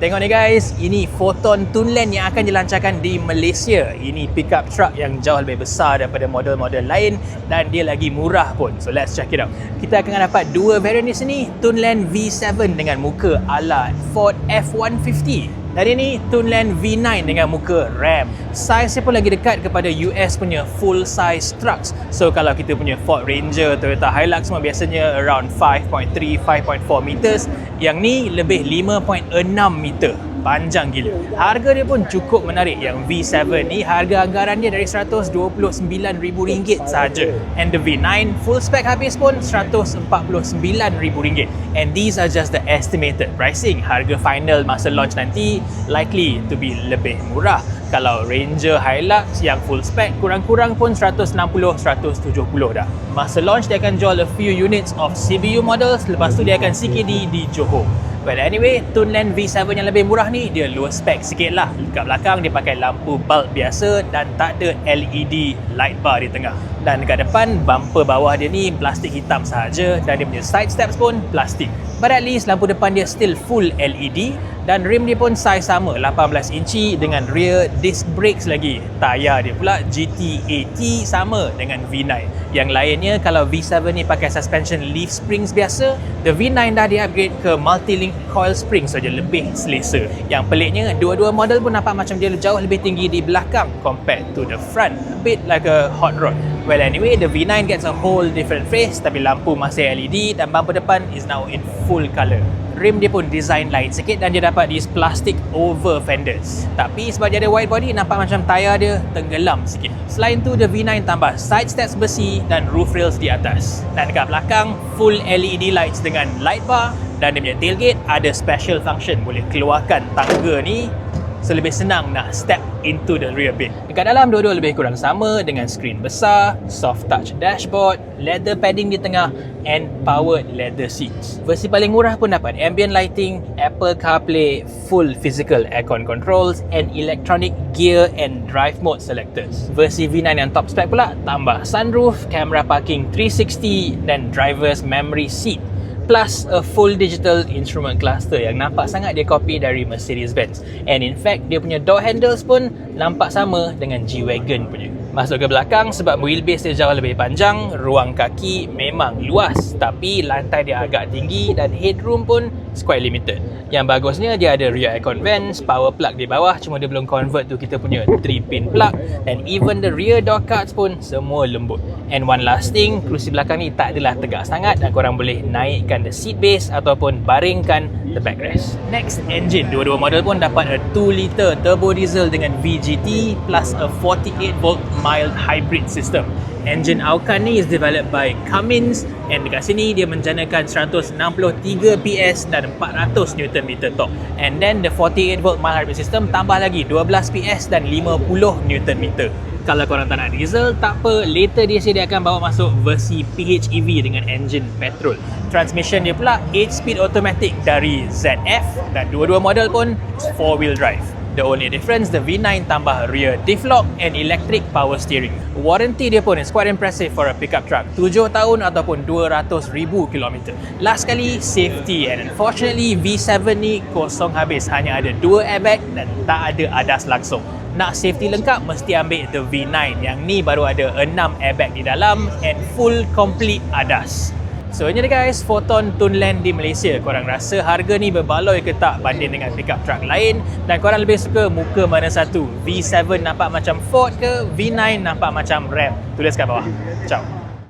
Tengok ni guys, ini Photon Tunland yang akan dilancarkan di Malaysia. Ini pickup truck yang jauh lebih besar daripada model-model lain dan dia lagi murah pun. So let's check it out. Kita akan dapat dua variant di sini, Tunland V7 dengan muka ala Ford F-150. Dan ini Tunland V9 dengan muka Ram. Saiz pun lagi dekat kepada US punya full size trucks. So kalau kita punya Ford Ranger, Toyota Hilux semua biasanya around 5.3, 5.4 meters. Yang ni lebih 5.6 meter. Panjang gila. Harga dia pun cukup menarik. Yang V7 ni harga anggaran dia dari RM129,000 sahaja. And the V9 full spec habis pun RM149,000. And these are just the estimated pricing. Harga final masa launch nanti likely to be lebih murah. Kalau Ranger Hilux yang full spec kurang-kurang pun 160-170 dah. Masa launch dia akan jual a few units of CBU models, lepas tu dia akan CKD di Johor. But anyway, Tunland V7 yang lebih murah ni dia low spec sikit lah. Dekat belakang dia pakai lampu bulb biasa dan tak ada LED light bar di tengah. Dan dekat depan, bumper bawah dia ni plastik hitam sahaja dan dia punya side steps pun plastik. But at least lampu depan dia still full LED dan rim dia pun saiz sama 18 inci dengan rear disc brakes lagi. Tayar dia pula GT80 sama dengan V9. Yang lainnya kalau V7 ni pakai suspension leaf springs biasa, the V9 dah di-upgrade ke multi-link coil springs saja, lebih selesa. Yang peliknya dua-dua model pun nampak macam dia jauh lebih tinggi di belakang compared to the front, a bit like a hot rod. Well anyway, the V9 gets a whole different face tapi lampu masih LED dan bumper depan is now in full colour. Rim dia pun design lain sikit dan dia dapat these plastic over fenders. Tapi sebab dia ada wide body, nampak macam tayar dia tenggelam sikit. Selain tu, the V9 tambah side steps besi dan roof rails di atas. Dan dekat belakang, full LED lights dengan light bar. Dan dia punya tailgate ada special function, boleh keluarkan tangga ni so lebih senang nak step into the rear bed. Dekat dalam dua-dua lebih kurang sama dengan skrin besar, soft touch dashboard, leather padding di tengah and powered leather seats. Versi paling murah pun dapat ambient lighting, Apple CarPlay, full physical aircon controls and electronic gear and drive mode selectors. Versi V9 yang top spec pula tambah sunroof, camera parking 360 dan driver's memory seat. Plus a full digital instrument cluster yang nampak sangat dia copy dari Mercedes-Benz. And in fact, dia punya door handles pun nampak sama dengan G-Wagon punya. Masuk ke belakang, sebab wheelbase dia jauh lebih panjang, ruang kaki memang luas. Tapi lantai dia agak tinggi dan headroom pun quite limited. Yang bagusnya dia ada rear aircon vents, power plug di bawah, cuma dia belum convert tu kita punya 3-pin plug. And even the rear door cards pun semua lembut. And one last thing, kerusi belakang ni tak adalah tegak sangat dan korang boleh naikkan the seat base ataupun baringkan the backrest. Next, engine. Dua-dua model pun dapat a 2-liter turbo diesel dengan VGT plus a 48-volt mild hybrid system. Engine Aucan ni is developed by Cummins and dekat sini dia menjanakan 163 PS dan 400 Nm torque. And then the 48-volt mild hybrid system tambah lagi 12 PS dan 50 Nm. Kalau korang tak nak diesel, tak apa, later dia akan bawa masuk versi PHEV dengan engine petrol. Transmission dia pula 8-speed automatic dari ZF dan dua-dua model pun 4-wheel drive. The only difference, the V9 tambah rear diff lock and electric power steering. Warranty dia pun is quite impressive for a pickup truck. 7 tahun ataupun 200,000 km. Last kali, safety, and unfortunately V7 ni kosong habis. Hanya ada 2 airbag dan tak ada ADAS langsung. Nak safety lengkap, mesti ambil the V9. Yang ni baru ada 6 airbag di dalam and full complete ADAS. So ini dia guys, Photon Tunland di Malaysia. Korang rasa harga ni berbaloi ke tak banding dengan pickup truck lain? Dan korang lebih suka muka mana satu? V7 nampak macam Ford ke? V9 nampak macam Ram? Tulis kat bawah. Ciao.